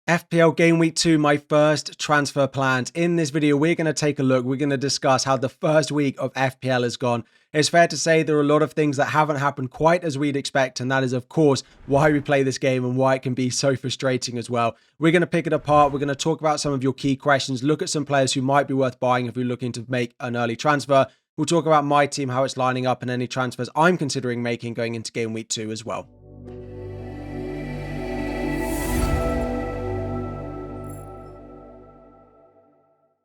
FPL Game Week 2, my first transfer plans. In this video, we're going to take a look. We're going to discuss how the first week of FPL has gone. It's fair to say there are a lot of things that haven't happened quite as we'd expect, and that is, of course, why we play this game and why it can be so frustrating as well. We're going to pick it apart. We're going to talk about some of your key questions, look at some players who might be worth buying if you're looking to make an early transfer. We'll talk about my team, how it's lining up, and any transfers I'm considering making going into Game Week 2 as well.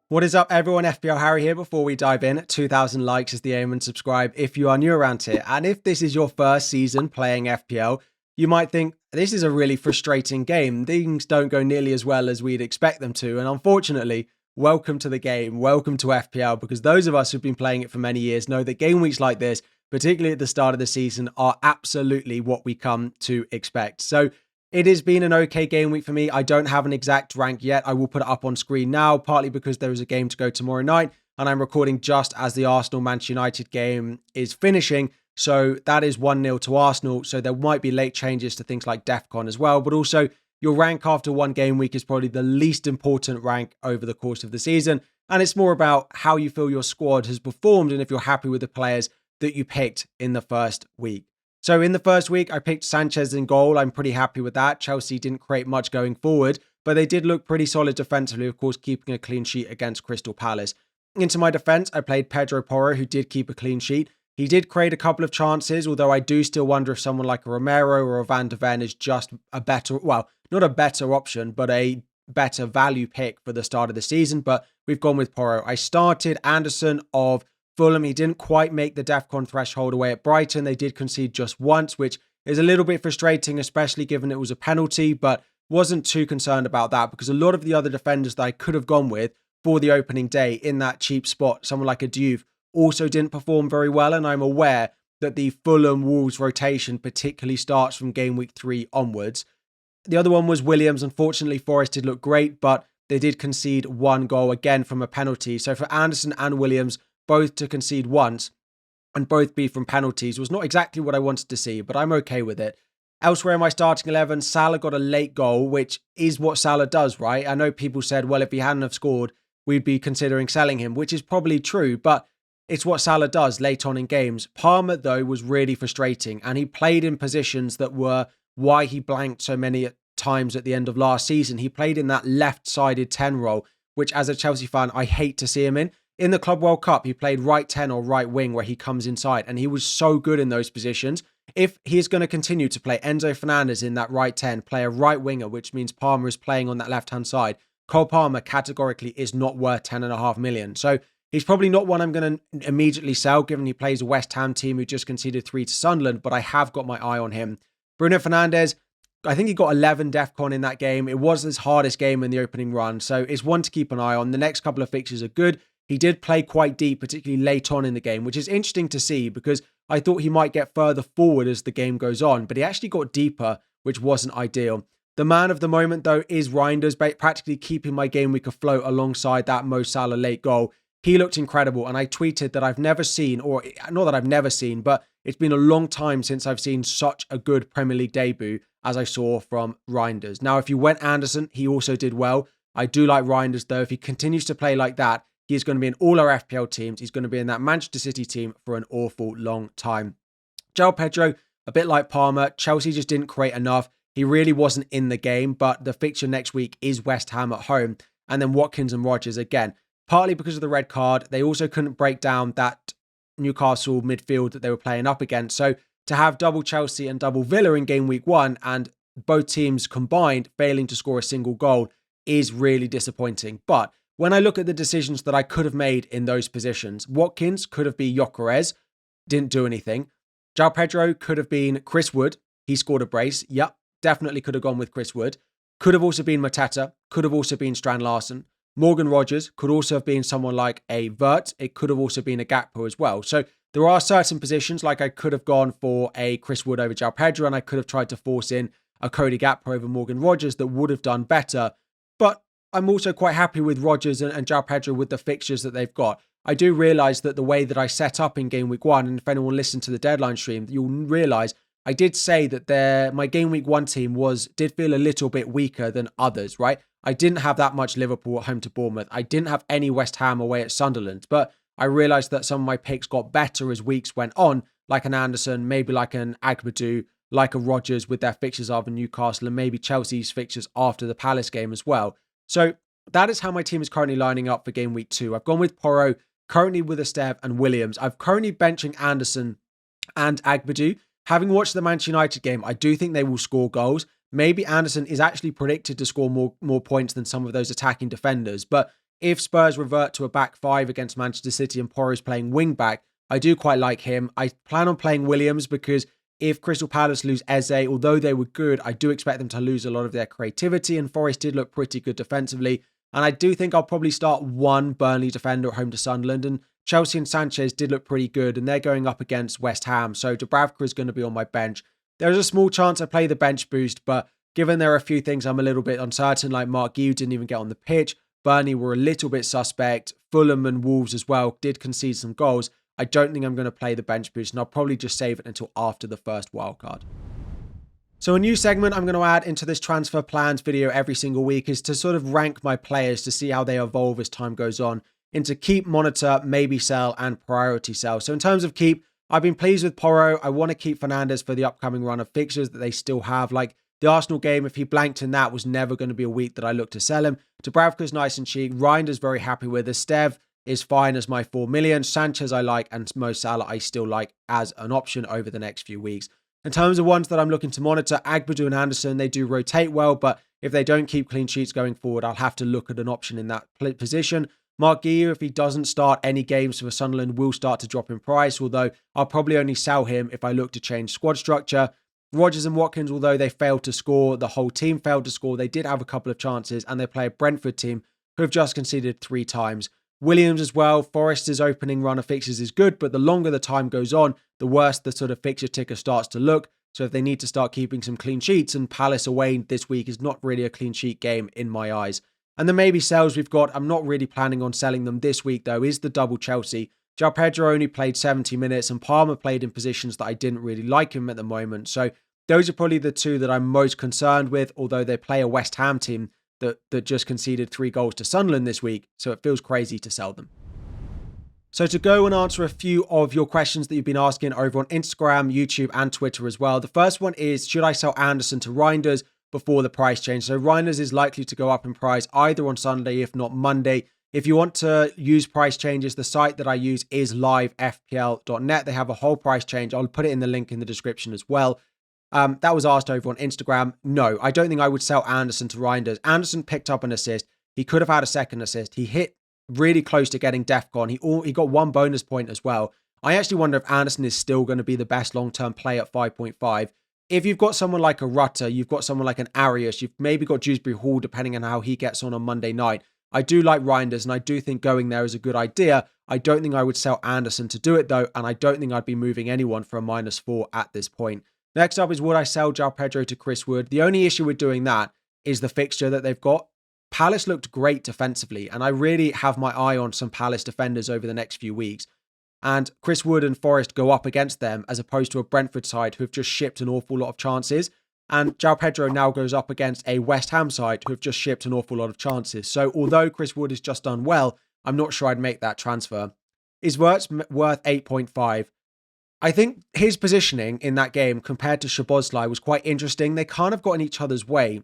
What is up, everyone? FPL Harry here. Before we dive in, 2,000 likes is the aim, and subscribe if you are new around here. And if this is your first season playing FPL, you might think this is a really frustrating game. Things don't go nearly as well as we'd expect them to. And unfortunately, welcome to the game. Welcome to FPL, because those of us who've been playing it for many years know that game weeks like this, particularly at the start of the season, are absolutely what we come to expect. So it has been an okay game week for me. I don't have an exact rank yet. I will put it up on screen now, partly because there is a game to go tomorrow night, and I'm recording just as the Arsenal-Manchester United game is finishing. So that is 1-0 to Arsenal. So there might be late changes to things like DEFCON as well. But also, your rank after one game week is probably the least important rank over the course of the season. And it's more about how you feel your squad has performed and if you're happy with the players that you picked in the first week. So in the first week, I picked Sanchez in goal. I'm pretty happy with that. Chelsea didn't create much going forward, but they did look pretty solid defensively, of course, keeping a clean sheet against Crystal Palace. Into my defence, I played Pedro Porro, who did keep a clean sheet. He did create a couple of chances, although I do still wonder if someone like a Romero or a Van de Ven is just a better, well, not a better option, but a better value pick for the start of the season. But we've gone with Porro. I started Anderson of Fulham. He didn't quite make the DEFCON threshold away at Brighton. They did concede just once, which is a little bit frustrating, especially given it was a penalty, but wasn't too concerned about that because a lot of the other defenders that I could have gone with for the opening day in that cheap spot, someone like a Diouf, also didn't perform very well. And I'm aware that the Fulham Wolves rotation particularly starts from game week 3 onwards. The other one was Williams. Unfortunately, Forest did look great, but they did concede one goal again from a penalty. So for Anderson and Williams, both to concede once and both be from penalties was not exactly what I wanted to see, but I'm okay with it. Elsewhere in my starting 11, Salah got a late goal, which is what Salah does, right? I know people said, well, if he hadn't have scored, we'd be considering selling him, which is probably true, but it's what Salah does late on in games. Palmer, though, was really frustrating, and he played in positions that were why he blanked so many times at the end of last season. He played in that left-sided 10 role, which as a Chelsea fan, I hate to see him in. In the Club World Cup, he played right 10 or right wing where he comes inside, and he was so good in those positions. If he's going to continue to play Enzo Fernandez in that right 10, play a right winger, which means Palmer is playing on that left-hand side, Cole Palmer categorically is not worth 10.5 million. So he's probably not one I'm going to immediately sell, given he plays a West Ham team who just conceded 3 to Sunderland, but I have got my eye on him. Bruno Fernandes, I think he got 11 DEFCON in that game. It was his hardest game in the opening run, so it's one to keep an eye on. The next couple of fixtures are good. He did play quite deep, particularly late on in the game, which is interesting to see because I thought he might get further forward as the game goes on, but he actually got deeper, which wasn't ideal. The man of the moment, though, is Reijnders, practically keeping my game week afloat alongside that Mo Salah late goal. He looked incredible, and I tweeted that I've never seen, or not that I've never seen, but it's been a long time since I've seen such a good Premier League debut as I saw from Reijnders. Now, if you went Anderson, he also did well. I do like Reijnders, though. If he continues to play like that, he's going to be in all our FPL teams. He's going to be in that Manchester City team for an awful long time. João Pedro, a bit like Palmer, Chelsea just didn't create enough. He really wasn't in the game, but the fixture next week is West Ham at home. And then Watkins and Rodgers again. Partly because of the red card, they also couldn't break down that Newcastle midfield that they were playing up against. So to have double Chelsea and double Villa in game week 1 and both teams combined failing to score a single goal is really disappointing. But when I look at the decisions that I could have made in those positions, Watkins could have been Gyökeres, didn't do anything. João Pedro could have been Chris Wood. He scored a brace. Yep, definitely could have gone with Chris Wood. Could have also been Mateta. Could have also been Strand Larsen. Morgan Rodgers could also have been someone like a Vert. It could have also been a Gakpo as well. So there are certain positions, like I could have gone for a Chris Wood over João Pedro, and I could have tried to force in a Cody Gakpo over Morgan Rodgers that would have done better. But I'm also quite happy with Rodgers and João Pedro with the fixtures that they've got. I do realise that the way that I set up in game week 1, and if anyone listened to the deadline stream, you'll realise I did say that my game week 1 team did feel a little bit weaker than others, right? I didn't have that much Liverpool at home to Bournemouth. I didn't have any West Ham away at Sunderland, but I realised that some of my picks got better as weeks went on, like an Anderson, maybe like an Agbadu, like a Rodgers with their fixtures after Newcastle, and maybe Chelsea's fixtures after the Palace game as well. So that is how my team is currently lining up for game week 2. I've gone with Porro, currently with Esteve and Williams. I'm currently benching Anderson and Agbadu. Having watched the Manchester United game, I do think they will score goals. Maybe Anderson is actually predicted to score more points than some of those attacking defenders. But if Spurs revert to a back 5 against Manchester City and Porro's playing wing back, I do quite like him. I plan on playing Williams because if Crystal Palace lose Eze, although they were good, I do expect them to lose a lot of their creativity, and Forest did look pretty good defensively. And I do think I'll probably start one Burnley defender at home to Sunderland, and Chelsea and Sanchez did look pretty good, and they're going up against West Ham, so Dubravka is going to be on my bench. There's a small chance I play the bench boost, but given there are a few things I'm a little bit uncertain, like Mark Guiu didn't even get on the pitch, Burnley were a little bit suspect, Fulham and Wolves as well did concede some goals, I don't think I'm going to play the bench boost, and I'll probably just save it until after the first wildcard. So a new segment I'm going to add into this transfer plans video every single week is to sort of rank my players to see how they evolve as time goes on into keep, monitor, maybe sell, and priority sell. So in terms of keep, I've been pleased with Porro. I want to keep Fernandes for the upcoming run of fixtures that they still have. Like the Arsenal game, if he blanked in that, was never going to be a week that I look to sell him. Dubravka's nice and cheap. Reijnders very happy with. Esteve is fine as my 4 million. Sanchez I like, and Mo Salah I still like as an option over the next few weeks. In terms of ones that I'm looking to monitor, Agbadu and Anderson, they do rotate well, but if they don't keep clean sheets going forward, I'll have to look at an option in that position. Mark Guiu, if he doesn't start any games for Sunderland, will start to drop in price, although I'll probably only sell him if I look to change squad structure. Rodgers and Watkins, although they failed to score, the whole team failed to score, they did have a couple of chances, and they play a Brentford team who have just conceded 3 times. Williams as well, Forest's opening run of fixtures is good, but the longer the time goes on, the worse the sort of fixture ticker starts to look. So if they need to start keeping some clean sheets, and Palace away this week is not really a clean sheet game in my eyes. And the maybe sells we've got, I'm not really planning on selling them this week though, is the double Chelsea. João Pedro only played 70 minutes and Palmer played in positions that I didn't really like him at the moment. So those are probably the two that I'm most concerned with, although they play a West Ham team that just conceded 3 goals to Sunderland this week, so it feels crazy to sell them. So to go and answer a few of your questions that you've been asking over on Instagram, YouTube, and Twitter as well. The first one is, should I sell Anderson to Reijnders before the price change? So Reijnders is likely to go up in price either on Sunday, if not Monday. If you want to use price changes, the site that I use is livefpl.net. They have a whole price change. I'll put it in the link in the description as well. That was asked over on Instagram. No, I don't think I would sell Anderson to Reijnders. Anderson picked up an assist. He could have had a second assist. He hit really close to getting DEFCON. He got 1 bonus point as well. I actually wonder if Anderson is still going to be the best long-term play at 5.5. If you've got someone like a Rutter, you've got someone like an Arias, you've maybe got Dewsbury Hall, depending on how he gets on Monday night. I do like Reijnders, and I do think going there is a good idea. I don't think I would sell Anderson to do it, though, and I don't think I'd be moving anyone for a -4 at this point. Next up is, would I sell João Pedro to Chris Wood? The only issue with doing that is the fixture that they've got. Palace looked great defensively, and I really have my eye on some Palace defenders over the next few weeks. And Chris Wood and Forest go up against them, as opposed to a Brentford side who have just shipped an awful lot of chances. And João Pedro now goes up against a West Ham side who have just shipped an awful lot of chances. So although Chris Wood has just done well, I'm not sure I'd make that transfer. Is Wirtz worth 8.5? I think his positioning in that game compared to Szoboszlai was quite interesting. They kind of got in each other's way.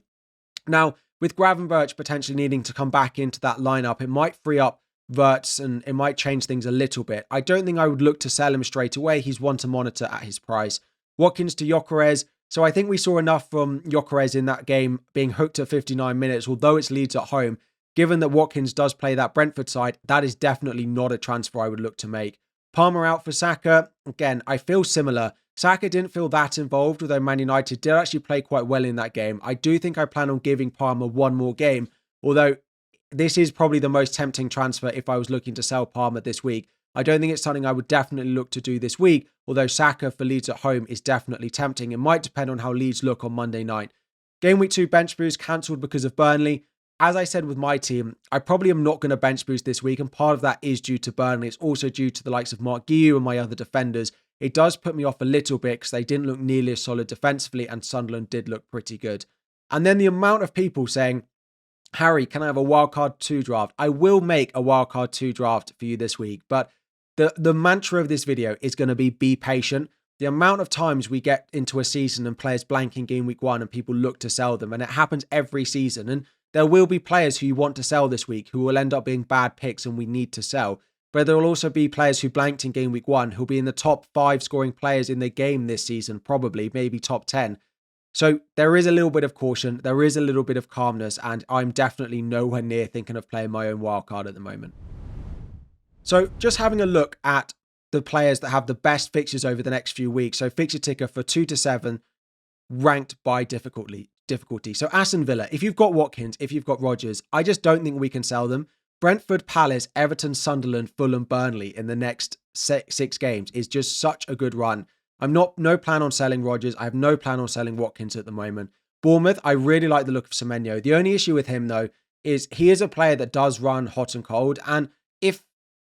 Now, with Gravenberch potentially needing to come back into that lineup, it might free up Wirtz and it might change things a little bit. I don't think I would look to sell him straight away. He's one to monitor at his price. Watkins to Gyökeres. So I think we saw enough from Gyökeres in that game being hooked at 59 minutes, although it's Leeds at home. Given that Watkins does play that Brentford side, that is definitely not a transfer I would look to make. Palmer out for Saka. Again, I feel similar. Saka didn't feel that involved, although Man United did actually play quite well in that game. I do think I plan on giving Palmer one more game, although this is probably the most tempting transfer if I was looking to sell Palmer this week. I don't think it's something I would definitely look to do this week, although Saka for Leeds at home is definitely tempting. It might depend on how Leeds look on Monday night. Game week 2 bench boost cancelled because of Burnley. As I said with my team, I probably am not going to bench boost this week, and part of that is due to Burnley. It's also due to the likes of Mark Guiu and my other defenders it does put me off a little bit because they didn't look nearly as solid defensively and Sunderland did look pretty good. And then the amount of people saying, Harry, can I have a wildcard 2 draft? I will make a wildcard 2 draft for you this week, but the mantra of this video is going to be patient. The amount of times we get into a season and players blank in game week 1 and people look to sell them, and it happens every season. And there will be players who you want to sell this week who will end up being bad picks and we need to sell. But there will also be players who blanked in game week 1 who'll be in the top 5 scoring players in the game this season, probably, maybe top 10. So there is a little bit of caution, there is a little bit of calmness, and I'm definitely nowhere near thinking of playing my own wildcard at the moment. So just having a look at the players that have the best fixtures over the next few weeks. So fixture ticker for 2 to 7, ranked by difficulty. So Aston Villa, if you've got Watkins, if you've got Rodgers, I just don't think we can sell them. Brentford, Palace, Everton, Sunderland, Fulham, Burnley in the next 6 games is just such a good run. I'm no plan on selling Rodgers. I have no plan on selling Watkins at the moment. Bournemouth, I really like the look of Semenyo. The only issue with him, though, is he is a player that does run hot and cold. And if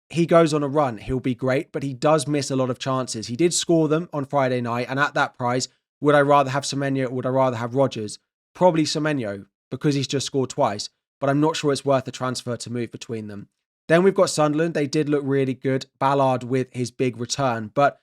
he goes on a run, he'll be great, but he does miss a lot of chances. He did score them on Friday night. And at that price, would I rather have Semenyo or would I rather have Rodgers? Probably Semenyo, because he's just scored twice. But I'm not sure it's worth the transfer to move between them. Then we've got Sunderland. They did look really good. Ballard with his big return. But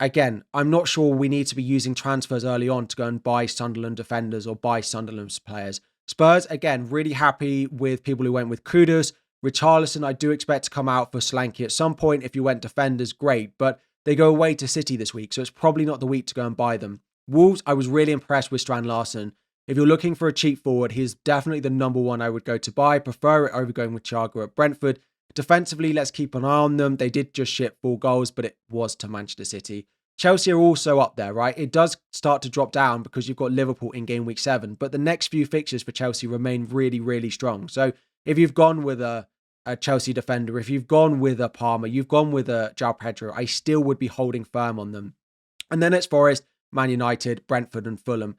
again, I'm not sure we need to be using transfers early on to go and buy Sunderland defenders or buy Sunderland's players. Spurs, again, really happy with people who went with Kudus. Richarlison, I do expect to come out for Solanke at some point. If you went defenders, great. But they go away to City this week, so it's probably not the week to go and buy them. Wolves, I was really impressed with Strand Larsen. If you're looking for a cheap forward, he's definitely the number one I would go to buy. Prefer it over going with Thiago at Brentford. Defensively, let's keep an eye on them. They did just ship 4 goals, but it was to Manchester City. Chelsea are also up there, right? It does start to drop down because you've got Liverpool in game week 7, but the next few fixtures for Chelsea remain really, really strong. So if you've gone with a Chelsea defender, if you've gone with a Palmer, you've gone with a João Pedro, I still would be holding firm on them. And then it's Forest, Man United, Brentford and Fulham.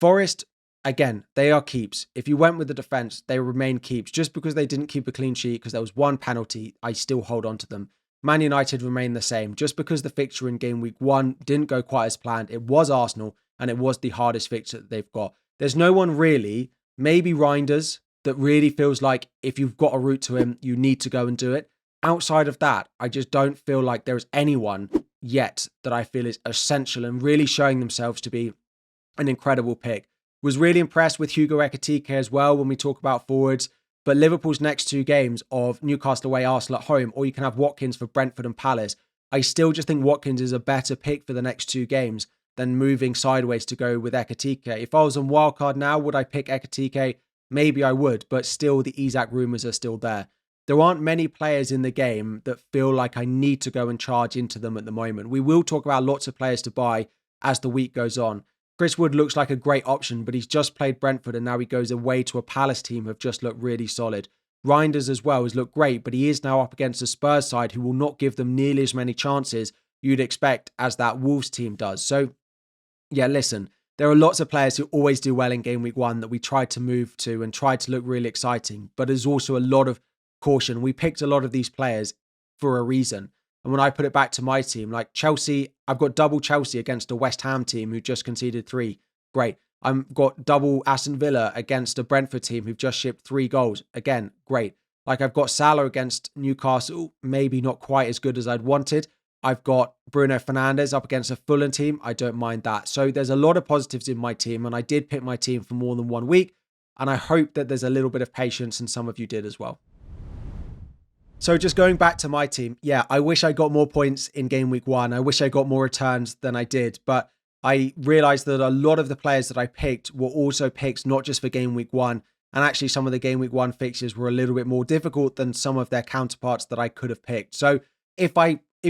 Forest, again, they are keeps. If you went with the defence, they remain keeps. Just because they didn't keep a clean sheet because there was 1 penalty, I still hold on to them. Man United remain the same. Just because the fixture in game week 1 didn't go quite as planned, it was Arsenal and it was the hardest fixture that they've got. There's no one really, maybe Reijnders, that really feels like if you've got a route to him, you need to go and do it. Outside of that, I just don't feel like there's anyone yet that I feel is essential and really showing themselves to be an incredible pick. Was really impressed with Hugo Ekitike as well when we talk about forwards. But Liverpool's next 2 games of Newcastle away, Arsenal at home, or you can have Watkins for Brentford and Palace. I still just think Watkins is a better pick for the next 2 games than moving sideways to go with Ekitike. If I was on wildcard now, would I pick Ekitike? Maybe I would, but still the Isak rumours are still there. There aren't many players in the game that feel like I need to go and charge into them at the moment. We will talk about lots of players to buy as the week goes on. Chris Wood looks like a great option, but he's just played Brentford and now he goes away to a Palace team who have just looked really solid. Reijnders as well has looked great, but he is now up against a Spurs side who will not give them nearly as many chances you'd expect as that Wolves team does. So, yeah, listen, there are lots of players who always do well in game week 1 that we tried to move to and tried to look really exciting, but there's also a lot of caution. We picked a lot of these players for a reason. And when I put it back to my team, like Chelsea, I've got double Chelsea against a West Ham team who just conceded 3. Great. I've got double Aston Villa against a Brentford team who've just shipped 3 goals. Again, great. Like I've got Salah against Newcastle, maybe not quite as good as I'd wanted. I've got Bruno Fernandes up against a Fulham team. I don't mind that. So there's a lot of positives in my team, and I did pick my team for more than 1 week. And I hope that there's a little bit of patience, and some of you did as well. So just going back to my team, yeah, I wish I got more points in game week 1. I wish I got more returns than I did, but I realized that a lot of the players that I picked were also picks not just for game week 1, and actually some of the game week 1 fixtures were a little bit more difficult than some of their counterparts that I could have picked. So if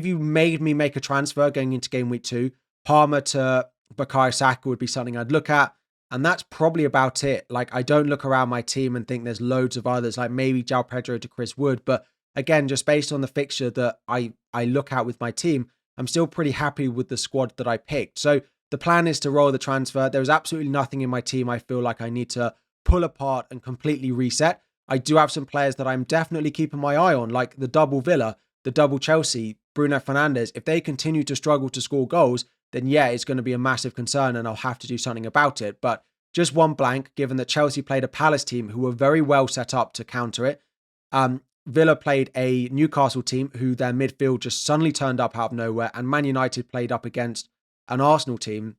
you made me make a transfer going into game week 2, Palmer to Bukayo Saka would be something I'd look at. And that's probably about it. Like, I don't look around my team and think there's loads of others, like maybe João Pedro to Chris Wood. But again, just based on the fixture that I look at with my team, I'm still pretty happy with the squad that I picked. So the plan is to roll the transfer. There's absolutely nothing in my team I feel like I need to pull apart and completely reset. I do have some players that I'm definitely keeping my eye on, like the double Villa. the double Chelsea, Bruno Fernandes, if they continue to struggle to score goals, then yeah, it's going to be a massive concern and I'll have to do something about it. But just one blank, given that Chelsea played a Palace team who were very well set up to counter it. Villa played a Newcastle team who their midfield just suddenly turned up out of nowhere, and Man United played up against an Arsenal team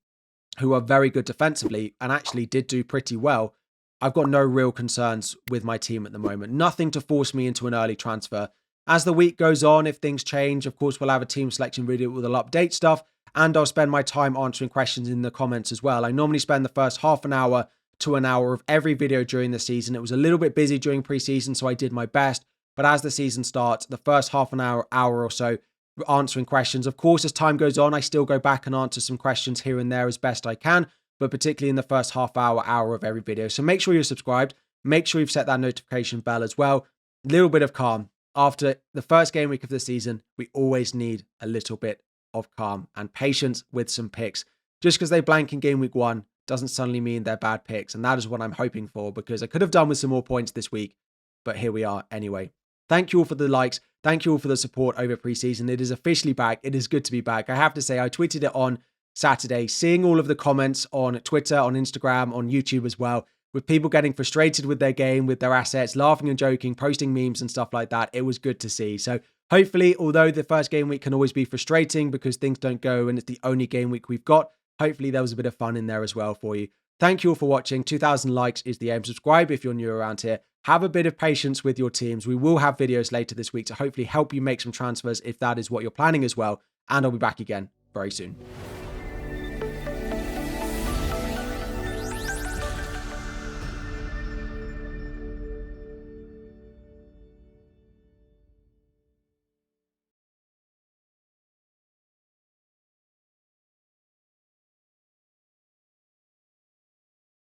who are very good defensively and actually did do pretty well. I've got no real concerns with my team at the moment. Nothing to force me into an early transfer. As the week goes on, if things change, of course, we'll have a team selection video where we'll update stuff, and I'll spend my time answering questions in the comments as well. I normally spend the first half an hour to an hour of every video during the season. It was a little bit busy during pre-season, so I did my best. But as the season starts, the first half an hour or so, answering questions. Of course, as time goes on, I still go back and answer some questions here and there as best I can, but particularly in the first half hour of every video. So make sure you're subscribed. Make sure you've set that notification bell as well. A little bit of calm. After the first game week of the season, we always need a little bit of calm and patience with some picks. Just because they blank in game week 1 doesn't suddenly mean they're bad picks. And that is what I'm hoping for, because I could have done with some more points this week, but here we are anyway. Thank you all for the likes. Thank you all for the support over preseason. It is officially back. It is good to be back. I have to say, I tweeted it on Saturday, seeing all of the comments on Twitter, on Instagram, on YouTube as well, with people getting frustrated with their game, with their assets, laughing and joking, posting memes and stuff like that. It was good to see. So hopefully, although the first game week can always be frustrating because things don't go and it's the only game week we've got, hopefully there was a bit of fun in there as well for you. Thank you all for watching. 2,000 likes is the aim. Subscribe if you're new around here. Have a bit of patience with your teams. We will have videos later this week to hopefully help you make some transfers if that is what you're planning as well. And I'll be back again very soon.